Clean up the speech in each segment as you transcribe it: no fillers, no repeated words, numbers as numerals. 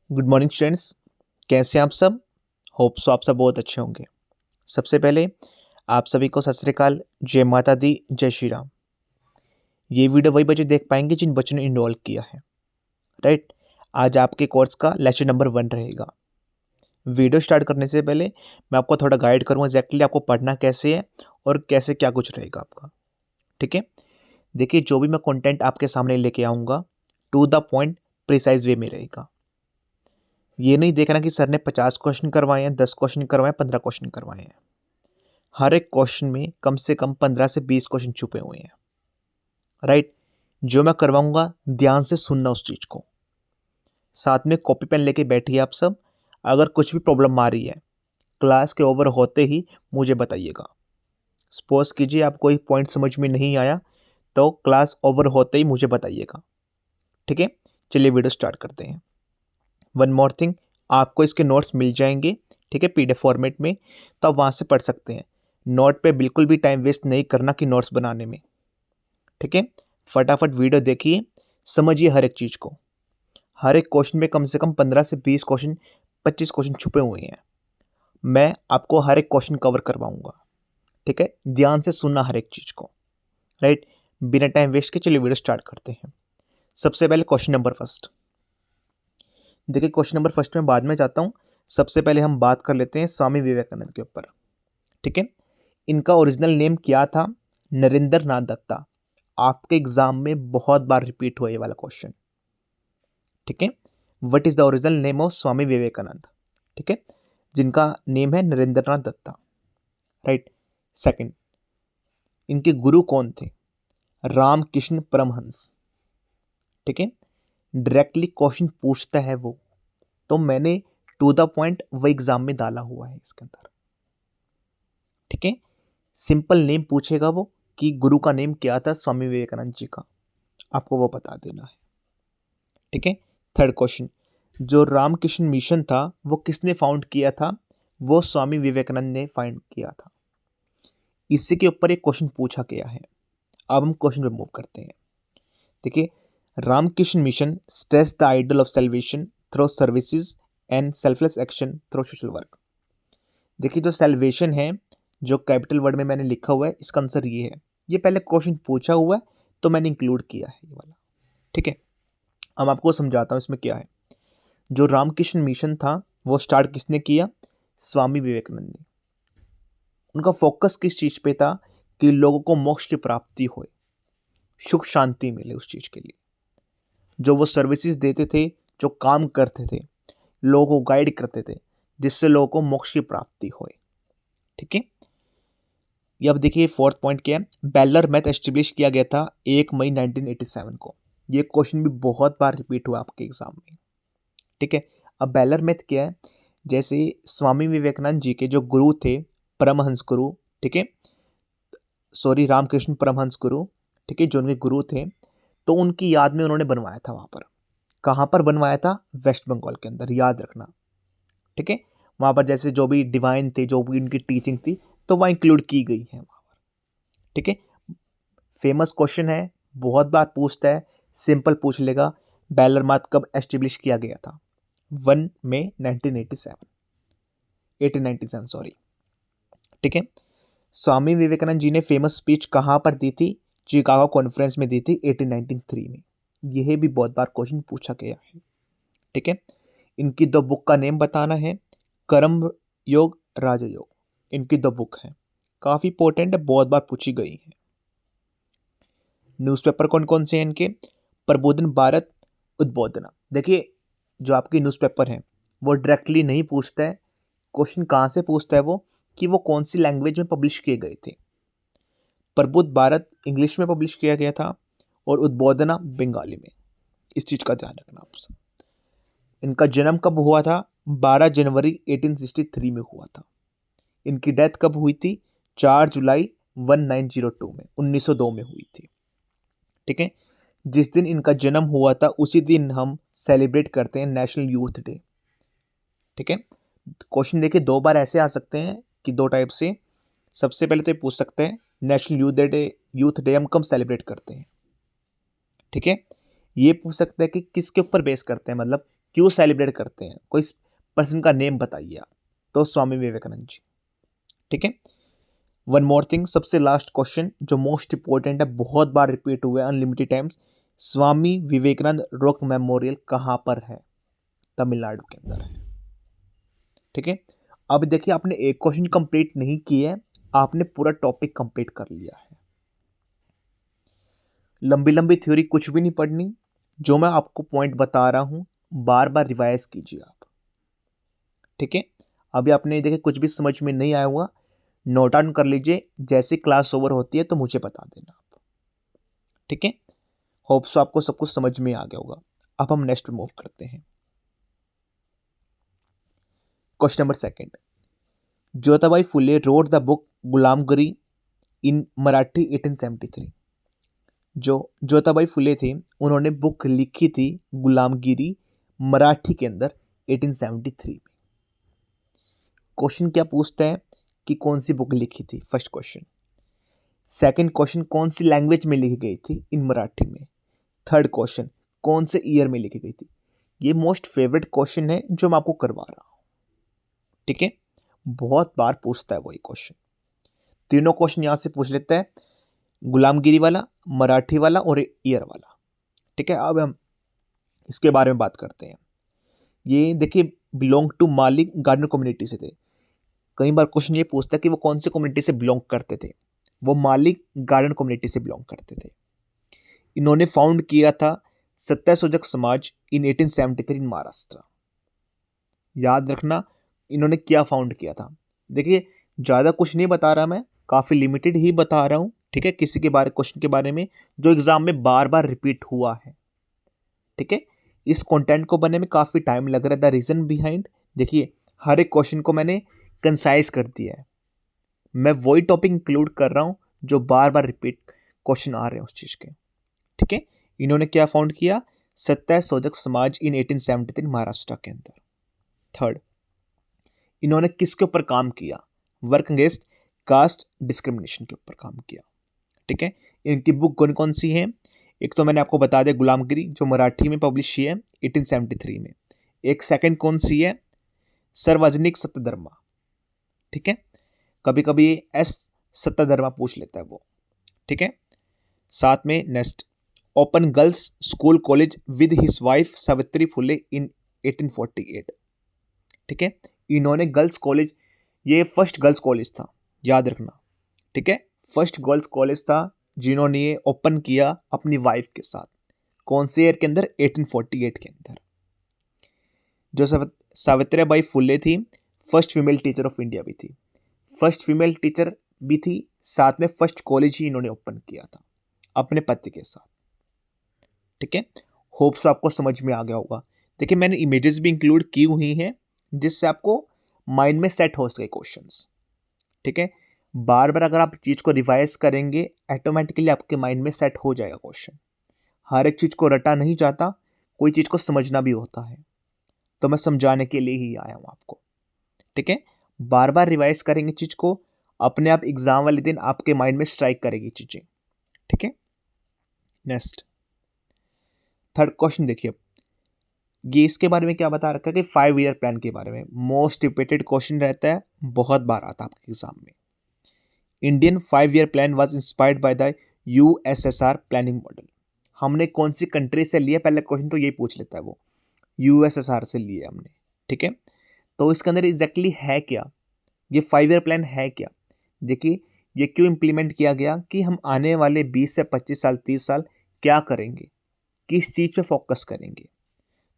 Good morning students. कैसे हैं आप सब? होप सो आप सब बहुत अच्छे होंगे। सबसे पहले आप सभी को सत श्री अकाल, जय माता दी, जय श्री राम। ये वीडियो वही बच्चे देख पाएंगे जिन बच्चों ने इन्वॉल्व किया है, राइट। आज आपके कोर्स का लेक्चर नंबर 1 रहेगा। वीडियो स्टार्ट करने से पहले मैं आपको थोड़ा गाइड करूँगा एग्जैक्टली आपको पढ़ना कैसे है और कैसे क्या कुछ रहेगा आपका, ठीक है। देखिए, जो भी मैं कंटेंट आपके सामने लेके आऊँगा to the point precise way में रहेगा। ये नहीं देखना कि सर ने 50 क्वेश्चन करवाए हैं, 10 क्वेश्चन करवाए हैं, 15 क्वेश्चन करवाए हैं। हर एक क्वेश्चन में कम से कम 15 से 20 क्वेश्चन छुपे हुए हैं, राइट। जो मैं करवाऊंगा ध्यान से सुनना उस चीज को। साथ में कॉपी पेन लेके बैठिए आप सब। अगर कुछ भी प्रॉब्लम आ रही है क्लास के ओवर होते ही मुझे बताइएगा। सपोज कीजिए आप कोई पॉइंट समझ में नहीं आया तो क्लास ओवर होते ही मुझे बताइएगा, ठीक है। चलिए वीडियो स्टार्ट करते हैं। वन मोर थिंग, आपको इसके नोट्स मिल जाएंगे, ठीक है, पीडीएफ फॉर्मेट में, तो आप वहाँ से पढ़ सकते हैं। नोट पे बिल्कुल भी टाइम वेस्ट नहीं करना कि नोट्स बनाने में, ठीक है। फटाफट वीडियो देखिए, समझिए हर एक चीज़ को। हर एक क्वेश्चन में कम से कम 15 से 20 क्वेश्चन, 25 क्वेश्चन छुपे हुए हैं। मैं आपको हर एक क्वेश्चन कवर करवाऊंगा, ठीक है। ध्यान से सुनना हर एक चीज़ को, राइट। बिना टाइम वेस्ट के चलिए वीडियो स्टार्ट करते हैं। सबसे पहले क्वेश्चन नंबर फर्स्ट। देखिए, क्वेश्चन नंबर फर्स्ट में बाद में जाता हूँ। सबसे पहले हम बात कर लेते हैं स्वामी विवेकानंद के ऊपर, ठीक है। इनका ओरिजिनल नेम क्या था? नरेंद्र नाथ दत्ता। आपके एग्जाम में बहुत बार रिपीट हुआ ये वाला क्वेश्चन, ठीक है। What is the original name of Swami Vivekananda, ठीक है, जिनका नेम है नरेंद्र नाथ दत्ता, राइट। सेकंड, इनके गुरु कौन थे? रामकृष्ण परमहंस, ठीक है। डायरेक्टली क्वेश्चन पूछता है वो, तो मैंने टू द पॉइंट वो एग्जाम में डाला हुआ है इसके अंदर, ठीक है। सिंपल नेम पूछेगा वो कि गुरु का नेम क्या था स्वामी विवेकानंद जी का, आपको वो बता देना है, ठीक है। थर्ड क्वेश्चन, जो रामकृष्ण मिशन था वो किसने फाउंड किया था? वो स्वामी विवेकानंद ने फाइंड किया था। इसी के ऊपर एक क्वेश्चन पूछा गया है। अब हम क्वेश्चन पे मूव करते हैं। देखिए, Ramakrishna mission stress the ideal of salvation through services and selfless action through social work. देखिए, जो सेल्वेशन है, जो कैपिटल वर्ड में मैंने लिखा हुआ है, इसका आंसर ये है। ये पहले क्वेश्चन पूछा हुआ है तो मैंने इंक्लूड किया है ये वाला, ठीक है। अब आपको समझाता हूँ इसमें क्या है। जो रामकृष्ण मिशन था वो स्टार्ट किसने किया? स्वामी विवेकानंद ने। उनका फोकस किस चीज पे था? कि लोगों को मोक्ष की प्राप्ति हो, सुख शांति मिले उस चीज के लिए। जो वो सर्विसेज देते थे, जो काम करते थे, लोगों को गाइड करते थे, जिससे लोगों को मोक्ष की प्राप्ति हो, ठीक है। ये अब देखिए फोर्थ पॉइंट क्या है। बेलर मैथ एस्टेब्लिश किया गया था 1 मई 1987 को। ये क्वेश्चन भी बहुत बार रिपीट हुआ आपके एग्जाम में, ठीक है। अब बेलर मैथ क्या है? जैसे स्वामी विवेकानंद जी के जो गुरु थे, परमहंस गुरु, ठीक है, सॉरी रामकृष्ण परमहंस गुरु, ठीक है, जो उनके गुरु थे, तो उनकी याद में उन्होंने बनवाया था। वहां पर कहाँ पर बनवाया था? वेस्ट बंगाल के अंदर, याद रखना, ठीक है। वहां पर जैसे जो भी डिवाइन थे, जो भी उनकी टीचिंग थी, तो वह इंक्लूड की गई है वहां पर, ठीक है। फेमस क्वेश्चन है, बहुत बार पूछता है, सिंपल पूछ लेगा। बेलर मैथ कब एस्टेब्लिश किया गया था? 1 मई 1987, 1897 सॉरी, ठीक है। स्वामी विवेकानंद जी ने फेमस स्पीच कहाँ पर दी थी? चिकागो कॉन्फ्रेंस में दी थी 1893 में। यह भी बहुत बार क्वेश्चन पूछा गया है, ठीक है। इनकी दो बुक का नेम बताना है, कर्म योग, राजयोग। इनकी दो बुक है, काफी इंपॉर्टेंट है, बहुत बार पूछी गई है। न्यूज़पेपर कौन कौन से हैं इनके? प्रबोधन भारत, उद्बोधना। देखिए, जो आपकी न्यूज़पेपर है वो डायरेक्टली नहीं पूछता है क्वेश्चन। कहाँ से पूछता है वो? कि वो कौन सी लैंग्वेज में पब्लिश किए गए थे। प्रबुद्ध भारत इंग्लिश में पब्लिश किया गया था और उद्बोधना बंगाली में। इस चीज़ का ध्यान रखना आप सब। इनका जन्म कब हुआ था? 12 जनवरी 1863 में हुआ था। इनकी डेथ कब हुई थी? 4 जुलाई 1902 में, 1902 में हुई थी, ठीक है। जिस दिन इनका जन्म हुआ था उसी दिन हम सेलिब्रेट करते हैं नेशनल यूथ डे, ठीक है। क्वेश्चन देखिए, दो बार ऐसे आ सकते हैं कि दो टाइप से। सबसे पहले तो ये पूछ सकते हैं नेशनल यूथ डे हम कब सेलिब्रेट करते हैं, ठीक है। ये पूछ सकते हैं कि किसके ऊपर बेस करते हैं, मतलब क्यों सेलिब्रेट करते हैं, कोई पर्सन का नेम बताइए आप। तो स्वामी विवेकानंद जी। ठीक है, वन मोर थिंग, सबसे लास्ट क्वेश्चन जो मोस्ट इंपॉर्टेंट है, बहुत बार रिपीट हुआ है unlimited times, Swami Vivekananda rock memorial कहाँ पर है? तमिलनाडु के अंदर है। ठीक है, अब देखिए आपने एक क्वेश्चन कंप्लीट नहीं किया है, आपने पूरा टॉपिक कंप्लीट कर लिया है। लंबी लंबी थ्योरी कुछ भी नहीं पढ़नी, जो मैं आपको पॉइंट बता रहा हूं बार बार रिवाइज कीजिए आप। ठीक है, अभी आपने देखे कुछ भी समझ में नहीं आया हुआ, नोट डाउन कर लीजिए, जैसे क्लास ओवर होती है तो मुझे बता देना आप। ठीक है, होप सो आपको सब कुछ समझ में आ गया होगा। अब हम नेक्स्ट मूव करते हैं। Question number second, Jyotibai Phule road the book गुलामगिरी इन मराठी 1873। जो ज्योतिबाई फुले थे उन्होंने बुक लिखी थी गुलामगिरी मराठी के अंदर 1873 में। क्वेश्चन क्या पूछता है कि कौन सी बुक लिखी थी, फर्स्ट क्वेश्चन। सेकंड क्वेश्चन, कौन सी लैंग्वेज में लिखी गई थी इन मराठी में। थर्ड क्वेश्चन, कौन से ईयर में लिखी गई थी। ये मोस्ट फेवरेट क्वेश्चन है जो मैं आपको करवा रहा हूं। ठीक है, बहुत बार पूछता है वही क्वेश्चन। तीनों क्वेश्चन यहां से पूछ लेता है, गुलामगिरी वाला, मराठी वाला और ईयर वाला। ठीक है, अब हम इसके बारे में बात करते हैं। ये देखिए बिलोंग टू मालिक गार्डन कम्युनिटी से थे। कई बार क्वेश्चन ये पूछता है कि वो कौन से कम्युनिटी से बिलोंग करते थे। वो मालिक गार्डन कम्युनिटी से बिलोंग करते थे। इन्होंने फाउंड किया था सत्यशोधक समाज इन 1873 इन महाराष्ट्र। याद रखना इन्होंने क्या फाउंड किया था। देखिए ज़्यादा कुछ नहीं बता रहा मैं, काफ़ी लिमिटेड ही बता रहा हूँ। ठीक है, किसी के बारे क्वेश्चन के बारे में जो एग्जाम में बार बार रिपीट हुआ है। ठीक है, इस कंटेंट को बनने में काफ़ी टाइम लग रहा है। द रीज़न बिहाइंड, देखिए हर एक क्वेश्चन को मैंने कंसाइज कर दिया है। मैं वही टॉपिक इंक्लूड कर रहा हूँ जो बार बार रिपीट क्वेश्चन आ रहे हैं उस चीज़ के। ठीक है, इन्होंने क्या फाउंड किया, सत्यशोधक समाज इन 1873 महाराष्ट्र के अंदर। थर्ड, इन्होंने किसके ऊपर काम किया, वर्क अगेंस्ट कास्ट डिस्क्रिमिनेशन के ऊपर काम किया। ठीक है, इनकी बुक कौन कौन सी है, एक तो मैंने आपको बता दिया गुलामगिरी जो मराठी में पब्लिश हुई है 1873 में। एक सेकंड कौन सी है, सार्वजनिक सत्यधर्मा। ठीक है, कभी कभी एस सत्यधर्मा पूछ लेता है वो। ठीक है, साथ में next, open girls school college with his wife Savitri Phule in 1848। ठीक है, इन्होंने गर्ल्स कॉलेज, ये फर्स्ट गर्ल्स कॉलेज था, याद रखना। ठीक है, फर्स्ट गर्ल्स कॉलेज था जिन्होंने ये ओपन किया अपनी वाइफ के साथ। कौन से ईयर के अंदर, 1848 के अंदर। जो सावित्रीबाई फुले थी first female teacher of India भी थी, फर्स्ट फीमेल टीचर भी थी, साथ में फर्स्ट कॉलेज ही इन्होंने ओपन किया था अपने पति के साथ। ठीक है, होप्स आपको समझ में आ गया होगा। देखिए मैंने इमेजेस भी इंक्लूड की हुई हैं जिससे आपको माइंड में सेट हो सके क्वेश्चंस। ठीक है, बार बार अगर आप चीज़ को रिवाइज करेंगे ऑटोमेटिकली आपके माइंड में सेट हो जाएगा क्वेश्चन। हर एक चीज़ को रटा नहीं जाता, कोई चीज़ को समझना भी होता है, तो मैं समझाने के लिए ही आया हूँ आपको। ठीक है, बार बार रिवाइज करेंगे चीज़ को, अपने आप एग्जाम वाले दिन आपके माइंड में स्ट्राइक करेगी चीज़ें। ठीक है, नेक्स्ट थर्ड क्वेश्चन देखिए, ये इसके बारे में क्या बता रखा है कि 5 ईयर प्लान के बारे में मोस्ट रिपीटेड क्वेश्चन रहता है, बहुत बार आता है आपके एग्जाम में। Indian 5 year plan was inspired by the USSR planning model. हमने कौन सी कंट्री से लिया, पहले क्वेश्चन तो यही पूछ लेता है वो, यूएसएसआर से लिया हमने। ठीक है, तो इसके अंदर एग्जैक्टली है क्या, ये 5 ईयर प्लान है क्या। देखिए ये क्यों इम्प्लीमेंट किया गया कि हम आने वाले 20 से 25 साल 30 साल क्या करेंगे, किस चीज़ पे फोकस करेंगे,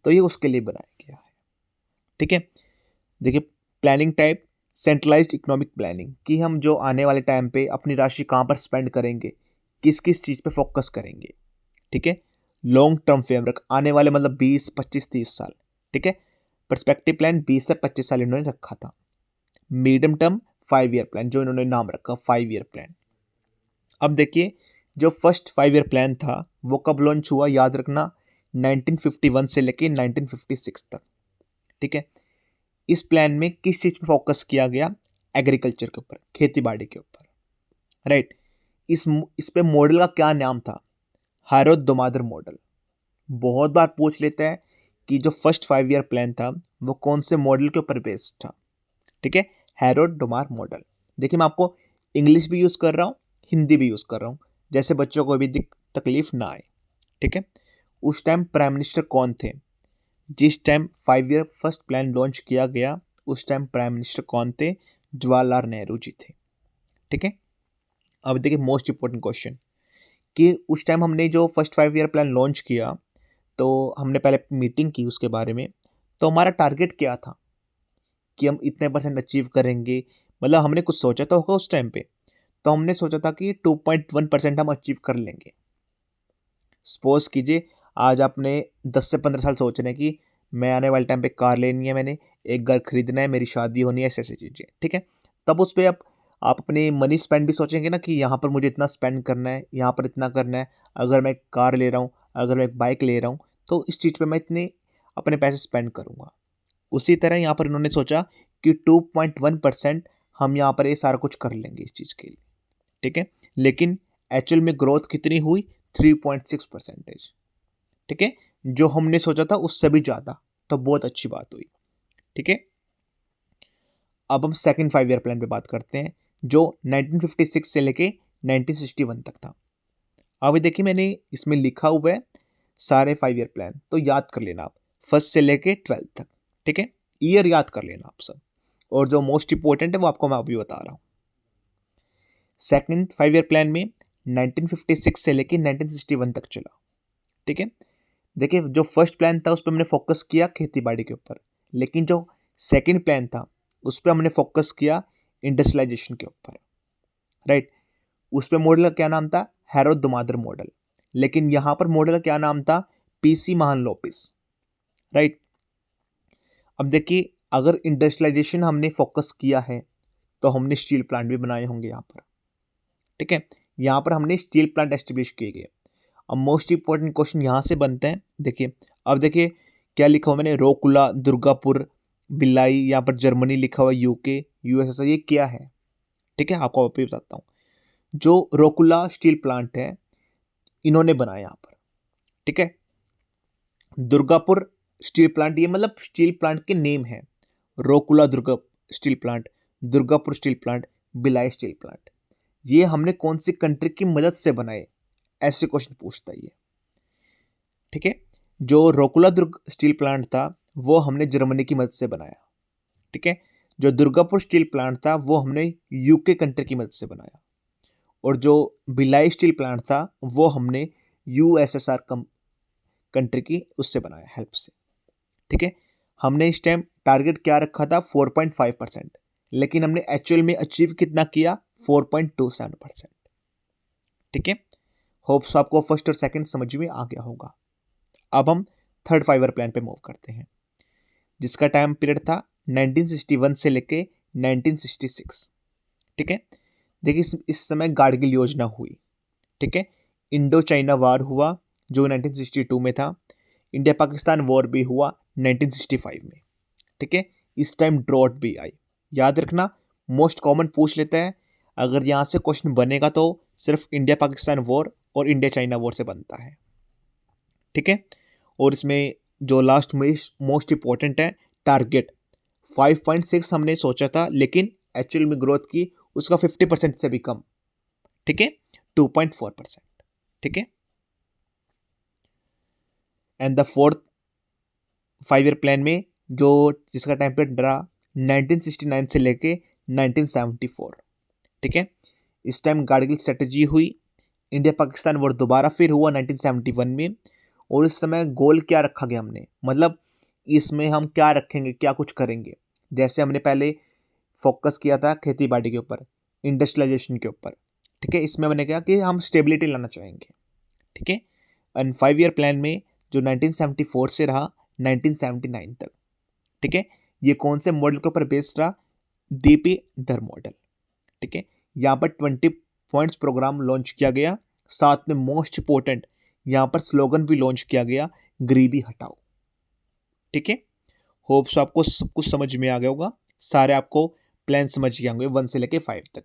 तो ये उसके लिए बनाया गया है। ठीक है, देखिए planning type centralised economic planning, कि हम जो आने वाले टाइम पे अपनी राशि कहाँ पर स्पेंड करेंगे, किस किस चीज़ पे फोकस करेंगे। ठीक है, लॉन्ग टर्म फ्रेमवर्क, आने वाले मतलब 20 25 30 साल। ठीक है, पर्सपेक्टिव प्लान 20 से 25 साल इन्होंने रखा था। मीडियम टर्म 5 ईयर प्लान जो इन्होंने नाम रखा 5 ईयर प्लान। अब देखिए जो फर्स्ट 5 ईयर प्लान था वो कब लॉन्च हुआ, याद रखना 1951 से लेके 1956 तक। ठीक है, इस प्लान में किस चीज़ पे फोकस किया गया, एग्रीकल्चर के ऊपर, खेती बाड़ी के ऊपर। राइट, इस पे मॉडल का क्या नाम था, हारोद दोमादर मॉडल। बहुत बार पूछ लेता है कि जो फर्स्ट 5 ईयर प्लान था वो कौन से मॉडल के ऊपर बेस्ड था। ठीक है, हैरोल्ड डोमार मॉडल। देखिए मैं आपको इंग्लिश भी यूज़ कर रहा हूँ, हिंदी भी यूज़ कर रहा हूँ, जैसे बच्चों को भी तकलीफ ना आए। ठीक है, उस टाइम प्राइम मिनिस्टर कौन थे? जिस time 5 year first plan launch किया गया उस टाइम प्राइम मिनिस्टर कौन थे? जवाहरलाल नेहरू जी थे। ठीक है, अब देखिए मोस्ट इंपॉर्टेंट क्वेश्चन कि उस टाइम हमने जो फर्स्ट 5 ईयर प्लान लॉन्च किया तो हमने पहले मीटिंग की उसके बारे में। तो हमारा टारगेट क्या था कि हम इतने परसेंट अचीव करेंगे, मतलब हमने कुछ सोचा तो होगा उस टाइम पे। तो हमने सोचा था कि 2.1% हम अचीव कर लेंगे। सपोज कीजिए आज आपने 10 से 15 साल सोच रहे हैं कि मैं आने वाले टाइम पे कार लेनी है, मैंने एक घर खरीदना है, मेरी शादी होनी है, ऐसी ऐसी चीज़ें। ठीक है, तब उस पे आप अपनी मनी स्पेंड भी सोचेंगे ना कि यहाँ पर मुझे इतना स्पेंड करना है, यहाँ पर इतना करना है। अगर मैं एक कार ले रहा हूँ, अगर मैं एक बाइक ले रहा हूँ तो इस चीज़ पे मैं इतने अपने पैसे स्पेंड करूँगा। उसी तरह यहाँ पर इन्होंने सोचा कि 2.1% हम यहाँ पर ये सारा कुछ कर लेंगे इस चीज़ के लिए। ठीक है, लेकिन एक्चुअल में ग्रोथ कितनी हुई? 3.6%। ठीक है, जो हमने सोचा था उससे भी ज़्यादा, तो बहुत अच्छी बात हुई। ठीक है, अब हम सेकंड 5 ईयर प्लान पे बात करते हैं जो 1956 से लेके 1961 तक था। अब देखिए मैंने इसमें लिखा हुआ है सारे 5 ईयर प्लान, तो याद कर लेना आप फर्स्ट से लेके 12th तक। ठीक है, ईयर याद कर लेना आप सब, और जो मोस्ट इंपॉर्टेंट है वो आपको मैं अभी बता रहा हूँ। सेकंड 5 ईयर प्लान में 1956 से लेके 1961 तक चला। ठीक है, देखिए जो फर्स्ट प्लान था उस पर हमने फोकस किया खेती बाड़ी के ऊपर, लेकिन जो सेकंड प्लान था उस पर हमने फोकस किया इंडस्ट्रियलाइजेशन के ऊपर। राइट, उस पर मॉडल का क्या नाम था? Harold Domar model. लेकिन यहाँ पर मॉडल का क्या नाम था? पीसी महालनोबिस। राइट, अब देखिए अगर इंडस्ट्रियलाइजेशन हमने फोकस किया है तो हमने स्टील प्लांट भी बनाए होंगे यहाँ पर। ठीक है, यहाँ पर हमने स्टील प्लांट एस्टेब्लिश किए गए। अब मोस्ट इंपॉर्टेंट क्वेश्चन यहाँ से बनते हैं। देखिए अब देखिए क्या लिखा हुआ मैंने, रोकुला, दुर्गापुर, भिलाई, यहाँ पर जर्मनी लिखा हुआ, यूके, यूएसएसआर, ये क्या है? ठीक है, आपको अभी बताता हूँ। जो रोकुला स्टील प्लांट है इन्होंने बनाया यहाँ पर। ठीक है, दुर्गापुर स्टील प्लांट, ये मतलब स्टील प्लांट के नेम है। Rourkela Durga steel plant, Durgapur steel plant, Bhilai steel plant, ये हमने कौन सी कंट्री की मदद से बनाए? ऐसे क्वेश्चन पूछता है ये। ठीक है, जो रोकुला दुर्ग स्टील प्लांट था वो हमने जर्मनी की मदद से बनाया। ठीक है, जो दुर्गापुर स्टील प्लांट था वो हमने यूके कंट्री की मदद से बनाया, और जो भिलाई स्टील प्लांट था वो हमने यूएसएसआर कंट्री की उससे बनाया, हेल्प से। ठीक है, हमने इस टाइम टारगेट क्या रखा था? 4.5%, लेकिन हमने एक्चुअल में अचीव कितना किया? 4.27%। ठीक है, होप्स आपको फर्स्ट और सेकंड समझ में आ गया होगा। अब हम थर्ड 5 ईयर प्लान पे मूव करते हैं जिसका टाइम पीरियड था 1961 से लेके 1966। ठीक है, देखिए इस समय कारगिल योजना हुई। ठीक है, इंडो चाइना वार हुआ जो 1962 में था, इंडिया पाकिस्तान वॉर भी हुआ 1965 में। ठीक है, इस टाइम ड्रॉट भी आई। याद रखना, मोस्ट कॉमन पूछ लेता है, अगर यहाँ से क्वेश्चन बनेगा तो सिर्फ इंडिया पाकिस्तान वॉर और इंडिया चाइना वॉर से बनता है। ठीक है, और इसमें जो लास्ट में मोस्ट इंपॉर्टेंट है टारगेट 5.6 हमने सोचा था, लेकिन एक्चुअल में ग्रोथ की उसका 50% से भी कम। ठीक है, 2.4%। ठीक है, and the fourth 5 year plan में जो जिसका टाइम पीरियड रहा 1969 से लेके 1974। ठीक है, इस टाइम कारगिल स्ट्रेटजी हुई, इंडिया पाकिस्तान वॉर दोबारा फिर हुआ 1971 में, और इस समय गोल क्या रखा गया हमने, मतलब इसमें हम क्या रखेंगे, क्या कुछ करेंगे। जैसे हमने पहले फोकस किया था खेती बाड़ी के ऊपर, इंडस्ट्रियलाइजेशन के ऊपर। ठीक है, इसमें मैंने कहा कि हम स्टेबिलिटी लाना चाहेंगे। ठीक है, एंड 5 ईयर प्लान में जो 1974 से रहा 1979 तक। ठीक है, ये कौन से मॉडल के ऊपर बेस्ड रहा? दीपी दर मॉडल। ठीक है, यहाँ पर 20 पॉइंट्स प्रोग्राम लॉन्च किया गया, साथ में मोस्ट इंपॉर्टेंट यहाँ पर स्लोगन भी लॉन्च किया गया, गरीबी हटाओ। ठीक है, होप्स आपको सब कुछ समझ में आ गया होगा, सारे आपको प्लान समझ गए होंगे 1 से लेके 5 तक।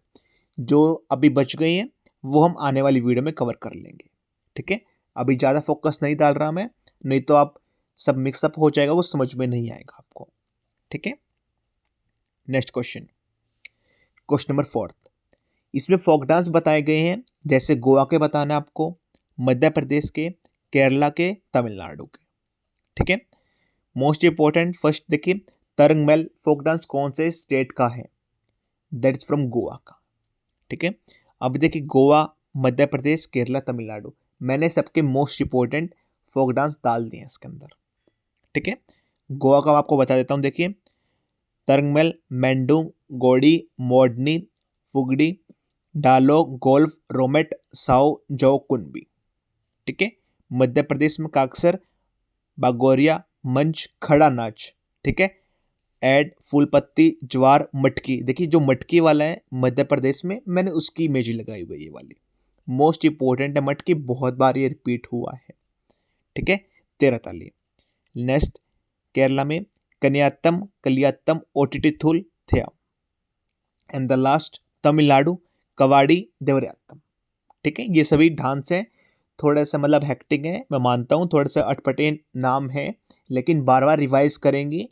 जो अभी बच गए हैं वो हम आने वाली वीडियो में कवर कर लेंगे। ठीक है, अभी ज़्यादा फोकस नहीं डाल रहा मैं, नहीं तो आप सब मिक्सअप हो जाएगा, वो समझ में नहीं आएगा आपको। ठीक है, नेक्स्ट क्वेश्चन, क्वेश्चन नंबर 4। इसमें फोक डांस बताए गए हैं, जैसे गोवा के बताना है आपको, मध्य प्रदेश के, केरला के, तमिलनाडु के। ठीक है, मोस्ट इंपॉर्टेंट फर्स्ट देखिए, तरंगमल फोक डांस कौन से स्टेट का है? दैट इज फ्रॉम गोवा का। ठीक है, अब देखिए गोवा, मध्य प्रदेश, केरला, तमिलनाडु, मैंने सबके मोस्ट इंपॉर्टेंट फोक डांस डाल दिए इसके अंदर। ठीक है, गोवा का आपको बता देता हूँ, देखिए तरंगमल, मेंडू, गोड़ी, मोडनी, फुगड़ी, डालो, गोल्फ, रोमेट, साओ, जो, कुनबी। ठीक है, मध्य प्रदेश में काक्सर, बागोरिया, मंच, खड़ा नाच। ठीक है, एड, फूलपत्ती, ज्वार, मटकी। देखिए जो मटकी वाला है मध्य प्रदेश में, मैंने उसकी इमेज लगाई हुई है, ये वाली मोस्ट इंपॉर्टेंट है मटकी, बहुत बार ये रिपीट हुआ है। ठीक है, 13 ताली। नेक्स्ट, केरला में Kaniyattam, Kaliyattam, Ottanthullal, Theyyam. And the last, Tamil Nadu, Kavadi, Devarattam. ठीक है, ये सभी डांस हैं, थोड़ा सा मतलब हेक्टिक है, मैं मानता हूँ, थोड़ा सा अटपटे नाम है, लेकिन बार बार रिवाइज करेंगे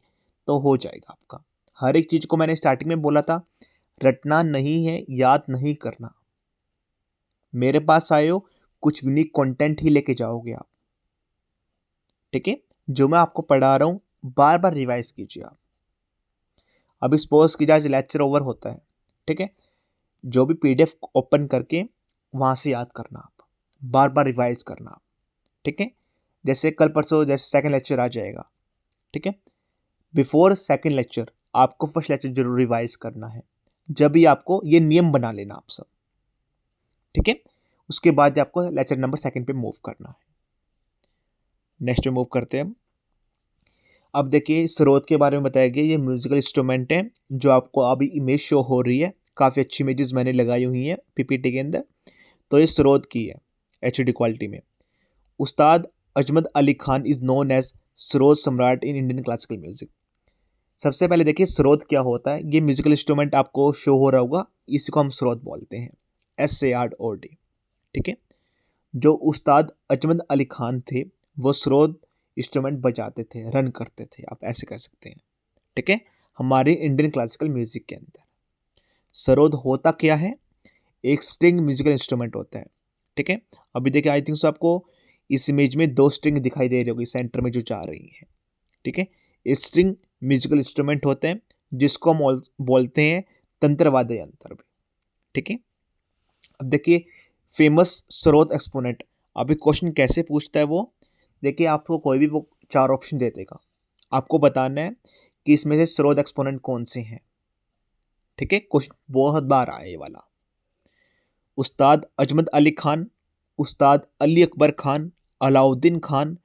तो हो जाएगा आपका। हर एक चीज को मैंने स्टार्टिंग में बोला था, रटना नहीं है, याद नहीं करना। मेरे पास आए हो, कुछ यूनिक कंटेंट ही लेके जाओगे आप। ठीक है, जो मैं आपको पढ़ा रहा हूँ बार बार रिवाइज कीजिए आप। अभी सपोज कीजिए आज लेक्चर ओवर होता है, ठीक है, जो भी पीडीएफ ओपन करके वहां से याद करना आप, बार बार रिवाइज करना आप। ठीक है, जैसे कल परसों जैसे सेकंड लेक्चर आ जाएगा, ठीक है, बिफोर सेकंड लेक्चर आपको फर्स्ट लेक्चर जरूर रिवाइज करना है। जब भी आपको ये नियम बना लेना आप सब। ठीक है, उसके बाद आपको लेक्चर नंबर सेकंड पे मूव करना है। नेक्स्ट पे मूव करते हैं हम। अब देखिए स्रोत के बारे में बताया गया, ये म्यूजिकल इंस्ट्रूमेंट है, जो आपको अभी इमेज शो हो रही है, काफ़ी अच्छी इमेजेस मैंने लगाई हुई हैं पीपीटी के अंदर। तो ये स्रोत की है एचडी क्वालिटी में। Ustad Azmat Ali Khan is known as स्रोत सम्राट इन इंडियन क्लासिकल म्यूजिक। सबसे पहले देखिए स्रोत क्या होता है, ये म्यूजिकल इंस्ट्रूमेंट आपको शो हो रहा होगा, इसी को हम स्रोत बोलते हैं, SAROT। ठीक है, जो उस्ताद अजमत अली खान थे वो स्रोत इंस्ट्रूमेंट बजाते थे, रन करते थे, आप ऐसे कह सकते हैं। ठीक है, हमारे इंडियन क्लासिकल म्यूजिक के अंदर सरोद होता क्या है, एक स्ट्रिंग म्यूजिकल इंस्ट्रूमेंट होता है। ठीक है, अभी देखिए आई थिंक सो आपको इस इमेज में 2 स्ट्रिंग दिखाई दे रही होगी सेंटर में जो जा रही है। ठीक है, इस स्ट्रिंग म्यूजिकल इंस्ट्रूमेंट होते हैं, जिसको हम बोलते हैं तंत्रवाद्य यंत्र भी। ठीक है, अब देखिए फेमस स्रोत एक्सपोनेंट, अभी क्वेश्चन कैसे पूछता है वो, देखिए आपको कोई भी वो 4 ऑप्शन दे देगा, आपको बताना है कि इसमें से स्रोत एक्सपोनेंट कौन से हैं। ठीक है, क्वेश्चन बहुत बार आया ये वाला। उस्ताद अजमत अली खान, उस्ताद अली अकबर खान, अलाउद्दीन खान,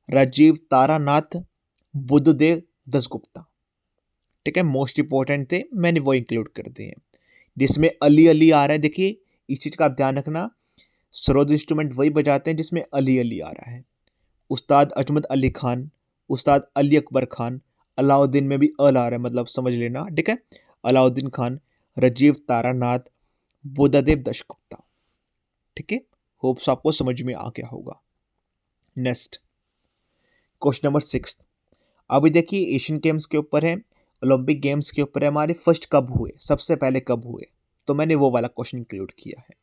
राजीव तारानाथ, बुद्धदेव दसगुप्ता। ठीक है, मोस्ट इंपॉर्टेंट थे, मैंने वो इंक्लूड कर दिए हैं। जिसमें अली अली आ रहा है, देखिए इस चीज का आप ध्यान रखना, स्रोत इंस्ट्रूमेंट वही बजाते हैं जिसमें अली अली आ रहा है। उस्ताद अजमत अली खान, उस्ताद अली अकबर खान, अलाउद्दीन में भी अल आ रहा है, मतलब समझ लेना। ठीक है, अलाउद्दीन खान, राजीव तारानाथ, बुद्धदेव दशगुप्ता। ठीक है, होप्स आपको समझ में आ गया होगा। Next question number 6। अभी देखिए एशियन गेम्स के ऊपर है, ओलंपिक गेम्स के ऊपर है, हमारे फर्स्ट कब हुए, सबसे पहले कब हुए, तो मैंने वो वाला क्वेश्चन इंक्लूड किया है।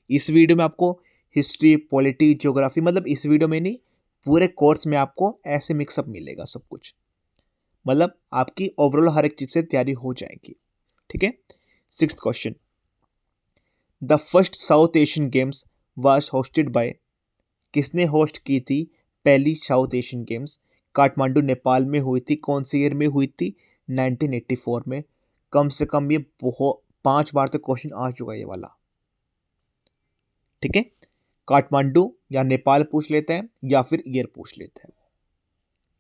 इस वीडियो में आपको हिस्ट्री, पॉलिटी, ज्योग्राफी, मतलब इस वीडियो में नहीं, पूरे कोर्स में आपको ऐसे मिक्सअप मिलेगा सब कुछ, मतलब आपकी ओवरऑल हर एक चीज से तैयारी हो जाएगी। ठीक है, 6th question, the first south Asian games was hosted by, किसने होस्ट की थी पहली south Asian games? Kathmandu Nepal में हुई थी, कौन से ईयर में हुई थी? 1984 में। कम से कम ये बहुत 5 बार तक क्वेश्चन आ चुका है ये वाला। ठीक है, काठमांडू या नेपाल पूछ लेते हैं या फिर ईयर पूछ लेते हैं।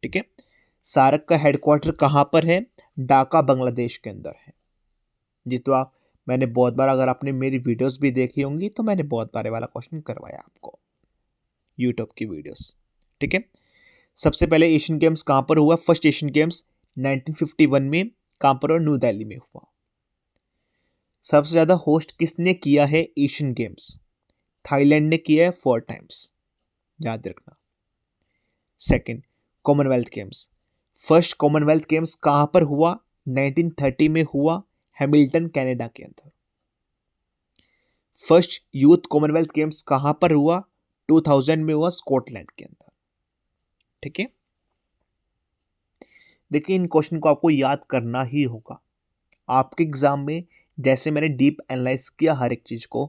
ठीक है, सार्क का हेडक्वार्टर कहाँ पर है? ढाका बांग्लादेश के अंदर है। जी तो आप, मैंने बहुत बार, अगर आपने मेरी वीडियोस भी देखी होंगी तो मैंने बहुत बार ये वाला क्वेश्चन करवाया आपको यूट्यूब की वीडियोस। ठीक है, सबसे पहले एशियन गेम्स कहाँ पर हुआ? फर्स्ट एशियन गेम्स 1951 में कहाँ पर और न्यू दिल्ली में हुआ। सबसे ज्यादा होस्ट किसने किया है एशियन गेम्स? थाईलैंड ने किया है 4 टाइम्स, याद रखना। Second, Commonwealth games. First Commonwealth games कहाँ पर हुआ? 1930 में हुआ, हैमिल्टन कनाडा के अंदर। फर्स्ट यूथ कॉमनवेल्थ गेम्स कहाँ पर हुआ? 2000 में हुआ, स्कॉटलैंड के अंदर। ठीक है, देखिए इन क्वेश्चन को आपको याद करना ही होगा। आपके एग्जाम में जैसे मैंने डीप एनालाइज किया हर एक चीज को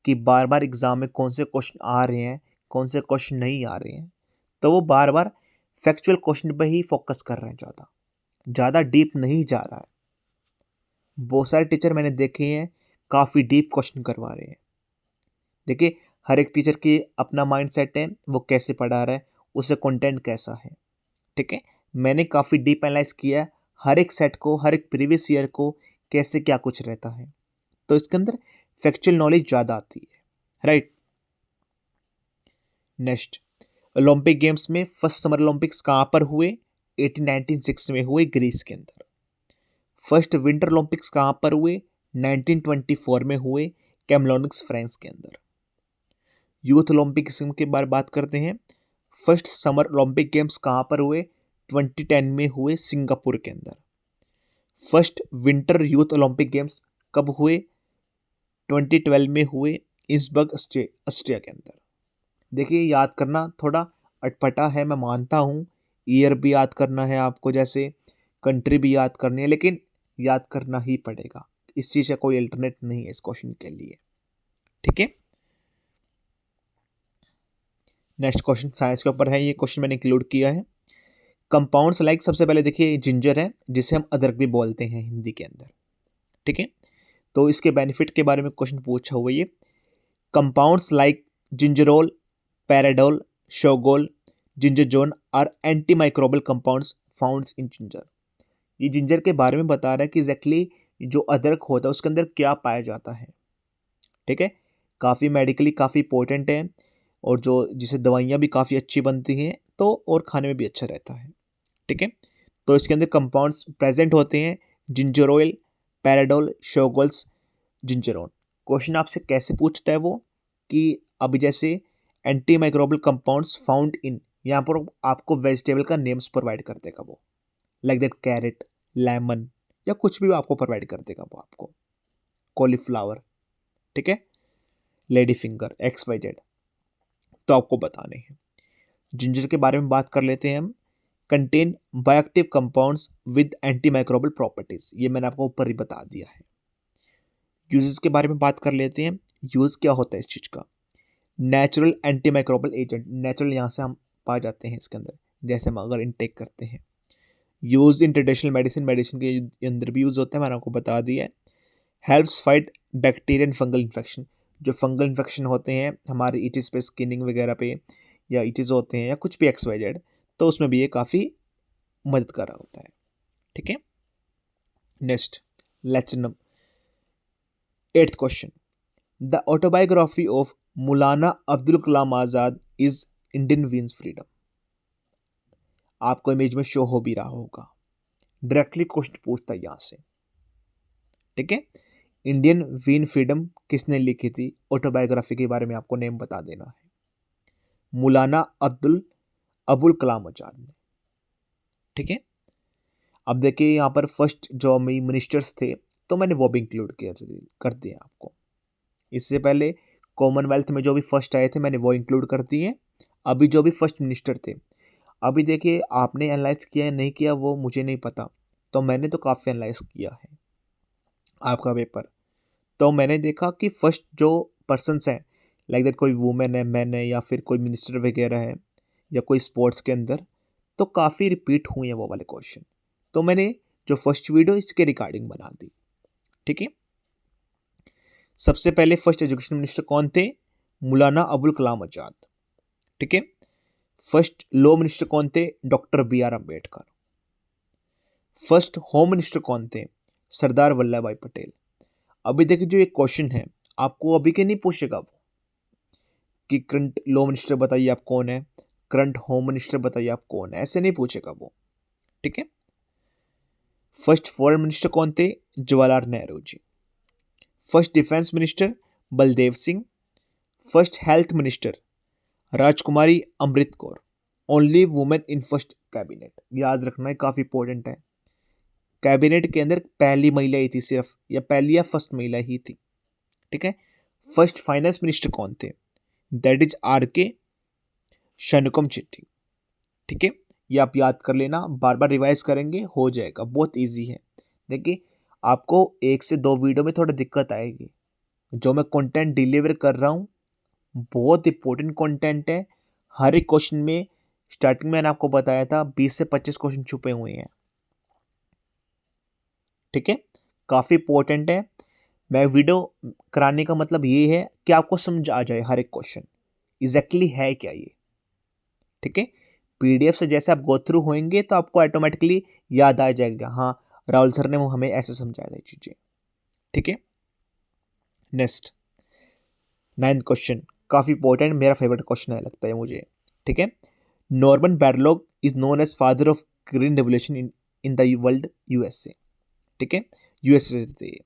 कि बार बार एग्जाम में कौन से क्वेश्चन आ रहे हैं, कौन से क्वेश्चन नहीं आ रहे हैं, तो वो बार बार फैक्चुअल क्वेश्चन पे ही फोकस कर रहे हैं, ज़्यादा डीप नहीं जा रहा है। बहुत सारे टीचर मैंने देखे हैं काफ़ी डीप क्वेश्चन करवा रहे हैं। देखिए हर एक टीचर की अपना माइंड सेट है, वो कैसे पढ़ा रहा है, उससे कंटेंट कैसा है। ठीक है, मैंने काफ़ी डीप एनालाइज किया है हर एक सेट को, हर एक प्रीवियस ईयर को, कैसे क्या कुछ रहता है, तो इसके अंदर फैक्चुअल नॉलेज ज़्यादा आती है, राइट। नेक्स्ट, ओलंपिक गेम्स में फर्स्ट समर ओलंपिक्स कहाँ पर हुए? 1996 में हुए, ग्रीस के अंदर। फर्स्ट विंटर ओलंपिक्स कहाँ पर हुए? 1924 में हुए, कैमलोनिक्स फ्रांस के अंदर। यूथ ओलंपिक्स के बारे बात करते हैं। फर्स्ट समर ओलंपिक गेम्स कहाँ पर हुए? 2010 में हुए, सिंगापुर के अंदर। First winter youth Olympic games कब हुए? 2012 में हुए, इंसबर्ग ऑस्ट्रिया के अंदर। देखिए याद करना थोड़ा अटपटा है, मैं मानता हूँ, ईयर भी याद करना है आपको, जैसे कंट्री भी याद करनी है, लेकिन याद करना ही पड़ेगा। इस चीज़ का कोई अल्टरनेट नहीं है इस क्वेश्चन के लिए। ठीक है, नेक्स्ट क्वेश्चन साइंस के ऊपर है, ये क्वेश्चन मैंने इंक्लूड किया है। कंपाउंड्स लाइक, सबसे पहले देखिए जिंजर है, जिसे हम अदरक भी बोलते हैं हिंदी के अंदर। ठीक है, तो इसके बेनिफिट के बारे में क्वेश्चन पूछा हुआ ये। Compounds like gingerol, paradol, shogaol, zingerone are antimicrobial compounds found in ginger. ये जिंजर के बारे में बता रहा है कि एग्जैक्टली जो अदरक होता है उसके अंदर क्या पाया जाता है। ठीक है, काफ़ी मेडिकली काफ़ी इंपॉर्टेंट है, और जो जिसे दवाइयाँ भी काफ़ी अच्छी बनती हैं, तो और खाने में भी अच्छा रहता है। ठीक है, तो इसके अंदर कंपाउंड्स प्रेजेंट होते हैं, जिंजर ऑयल, पैराडोल, शोगोल्स, जिंजरोन। क्वेश्चन आपसे कैसे पूछता है वो कि अभी जैसे एंटी माइक्रोबल कंपाउंड्स फाउंड इन, यहाँ पर आपको वेजिटेबल का नेम्स प्रोवाइड कर देगा वो, लाइक दैट कैरेट, लेमन, या कुछ भी आपको प्रोवाइड कर देगा वो आपको, कॉलीफ्लावर, ठीक है, लेडी फिंगर, XYZ, तो आपको बताने हैं। जिंजर के बारे में बात कर लेते हैं हम। Contain bioactive compounds with anti microbial properties, ये मैंने आपको ऊपर ही बता दिया है। यूजेस के बारे में बात कर लेते हैं। यूज क्या होता है इस चीज़ का? Natural anti microbial agent, natural यहाँ से हम पा जाते हैं इसके अंदर, जैसे हम अगर इनटेक करते हैं। Use in traditional medicine, medicine के अंदर भी यूज़ होता है, मैंने आपको बता दिया है। Helps fight bacteria and fungal infection, जो फंगल इन्फेक्शन होते हैं हमारे इचिस पे, स्किनिंग वगैरह पे, या इचिस होते हैं या कुछ भी XYZ, तो उसमें भी ये काफ़ी मददगार होता है। ठीक है, next lecture number 8th question. The autobiography of Maulana Abdul Kalam Azad is Indian वीन्स freedom. आपको इमेज में शो हो भी रहा होगा, डायरेक्टली क्वेश्चन पूछता है यहाँ से। ठीक है, इंडियन वीन फ्रीडम किसने लिखी थी? ऑटोबायोग्राफी के बारे में आपको नेम बता देना है। मौलाना अबुल कलाम आजाद ने। ठीक है, अब देखिए यहाँ पर फर्स्ट जो मिनिस्टर्स थे, तो मैंने वो भी इंक्लूड कर दिया आपको। इससे पहले कॉमनवेल्थ में जो भी फर्स्ट आए थे मैंने वो इंक्लूड कर दिए। अभी जो भी फर्स्ट मिनिस्टर थे, अभी देखिए आपने एनालाइज किया या नहीं किया वो मुझे नहीं पता, तो मैंने तो काफ़ी एनालाइज किया है आपका पेपर। तो मैंने देखा कि फर्स्ट जो पर्सन्स हैं, लाइक दैट कोई वुमेन है, मैन है, या फिर कोई मिनिस्टर वगैरह है, या कोई स्पोर्ट्स के अंदर, तो काफ़ी रिपीट हुए हैं वो वाले क्वेश्चन, तो मैंने जो फर्स्ट वीडियो इसके रिगार्डिंग बना दी। ठीक है, सबसे पहले फर्स्ट एजुकेशन मिनिस्टर कौन थे? मौलाना अबुल कलाम आजाद। ठीक है, फर्स्ट लॉ मिनिस्टर कौन थे? Doctor BR Ambedkar. First home minister कौन थे? सरदार वल्लभ भाई पटेल। अभी देखिए जो ये क्वेश्चन है आपको अभी के नहीं पूछेगा वो कि करंट लॉ मिनिस्टर बताइए आप कौन है, करंट होम मिनिस्टर बताइए आप कौन है, ऐसे नहीं पूछेगा वो। ठीक है, फर्स्ट फॉरेन मिनिस्टर कौन थे? Jawaharlal Nehru ji. First defence minister Baldev Singh. First health minister Rajkumari Amrit Kaur. Only women in first cabinet, याद रखना है, काफ़ी इंपॉर्टेंट है। कैबिनेट के अंदर पहली महिला ही थी सिर्फ, या पहली या फर्स्ट महिला ही थी। ठीक है। फर्स्ट फाइनेंस मिनिस्टर कौन थे? That is RK Shanmukham Shetty. ठीक है, ये आप याद कर लेना, बार बार रिवाइज करेंगे, हो जाएगा, बहुत इजी है। देखिए आपको 1 से 2 वीडियो में थोड़ा दिक्कत आएगी, जो मैं कंटेंट डिलीवर कर रहा हूँ बहुत इंपॉर्टेंट कंटेंट है। हर एक क्वेश्चन में, स्टार्टिंग में मैंने आपको बताया था 20 से 25 क्वेश्चन छुपे हुए हैं। ठीक है, काफ़ी इंपॉर्टेंट है। मैं वीडियो कराने का मतलब ये है कि आपको समझ आ जाए हर एक क्वेश्चन एग्जैक्टली है क्या ये। ठीक है, PDF से जैसे आप गो थ्रू होंगे तो आपको ऑटोमेटिकली याद आ जाएगा, हाँ राहुल सर ने वो हमें ऐसे समझाया था चीज़ें। ठीक है, नेक्स्ट 9th क्वेश्चन, काफ़ी इंपॉर्टेंट, मेरा फेवरेट क्वेश्चन है लगता है मुझे। ठीक है, Norman Borlaug is known as father of green revolution in the world, USA। ठीक है, USA थे ये।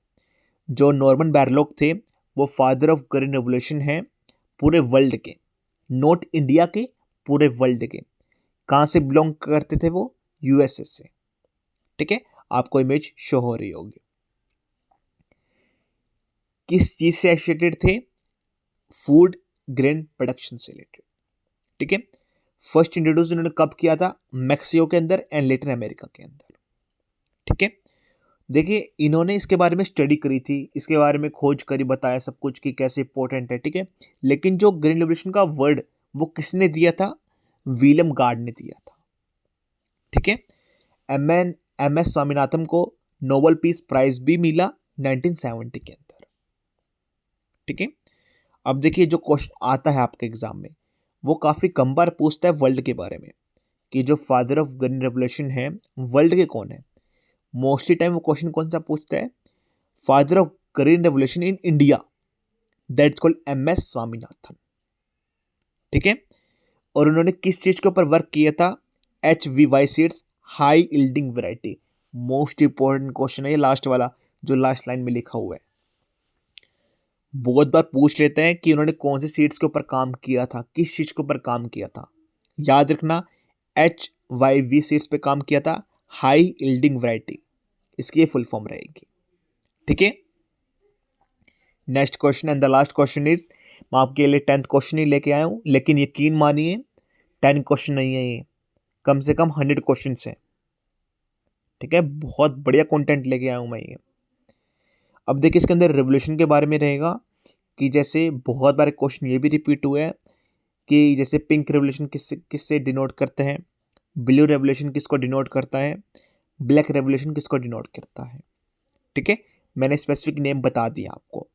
जो नॉर्मन बैरलॉग थे वो फादर ऑफ ग्रीन रेवोल्यूशन है पूरे वर्ल्ड के, नॉट इंडिया के, पूरे वर्ल्ड के। कहाँ से बिलोंग करते थे वो? USA से। ठीक है, आपको इमेज शो हो रही होगी। किस चीज से एसोसिएटेड थे? फूड ग्रेन प्रोडक्शन से रिलेटेड। ठीक है, फर्स्ट इंट्रोड्यूस इन्होंने कब किया था? मैक्सिको के अंदर एंड लेटिन अमेरिका के अंदर। ठीक है, देखिए इन्होंने इसके बारे में स्टडी करी थी, इसके बारे में खोज करी, बताया सब कुछ कि कैसे इंपॉर्टेंट है। ठीक है, लेकिन जो ग्रीन रेवोल्यूशन का वर्ड वो किसने दिया था? विलियम गार्ड ने दिया था। ठीक है, MS स्वामीनाथन को नोबेल पीस प्राइज भी मिला 1970 के अंदर। ठीक है, अब देखिए जो क्वेश्चन आता है आपके एग्जाम में वो काफ़ी कम बार पूछता है वर्ल्ड के बारे में, कि जो फादर ऑफ ग्रीन रेवोल्यूशन है वर्ल्ड के कौन है। मोस्टली टाइम वो क्वेश्चन कौन सा पूछता है? Father of green revolution in India, that's called MS Swaminathan. ठीक है, और उन्होंने किस चीज के ऊपर वर्क किया था? HVY seeds, high yielding variety. Most important question है ये लास्ट वाला, जो लास्ट लाइन में लिखा हुआ है। बहुत बार पूछ लेते हैं कि उन्होंने कौन से सीड्स के ऊपर काम किया था, किस चीज के ऊपर काम किया था। याद रखना, HYV सीड्स पे काम किया था, हाई यील्डिंग वैरायटी, इसकी फुल फॉर्म रहेगी। ठीक है, next question and the last question is, मैं आपके लिए 10th क्वेश्चन ही लेके आया हूं, लेकिन यकीन मानिए 10 क्वेश्चन नहीं है ये, कम से कम 100 क्वेश्चन है। ठीक है, बहुत बढ़िया कंटेंट लेके आया हूं मैं ये। अब देखिए इसके अंदर रेवोल्यूशन के बारे में रहेगा, कि जैसे बहुत बार क्वेश्चन ये भी रिपीट हुआ है कि जैसे पिंक रेवोल्यूशन किससे डिनोट करते हैं, ब्लू रेवोल्यूशन किसको डिनोट करता है, ब्लैक रेवोल्यूशन किसको डिनोट करता है। ठीक है, मैंने स्पेसिफिक नेम बता दिया आपको।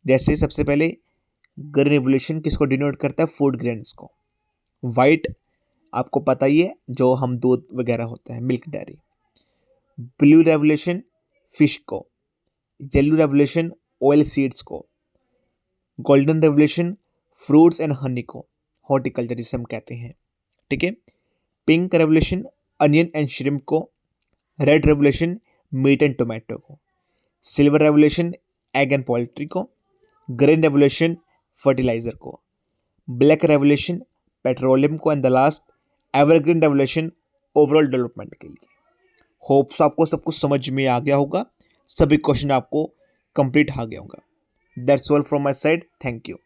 जैसे सबसे पहले ग्रीन रेवोल्यूशन किसको डिनोट करता है? फूड ग्रेन्स को। वाइट आपको पता ही है, जो हम दूध वगैरह होता है, milk dairy. Blue revolution fish को, येलो रेवोल्यूशन ऑयल सीड्स को, golden revolution fruits and honey को, हॉर्टिकल्चर जिसे हम कहते हैं। ठीक है, pink revolution onion and shrimp को, red revolution meat and tomato को, silver revolution egg and poultry को, ग्रीन रेवोल्यूशन फर्टिलाइजर को, ब्लैक रेवोल्यूशन पेट्रोलियम को, and the last evergreen revolution overall development के लिए। होप्स आपको सब कुछ समझ में आ गया होगा, सभी क्वेश्चन आपको कंप्लीट आ गया होगा। That's all from my side, thank you.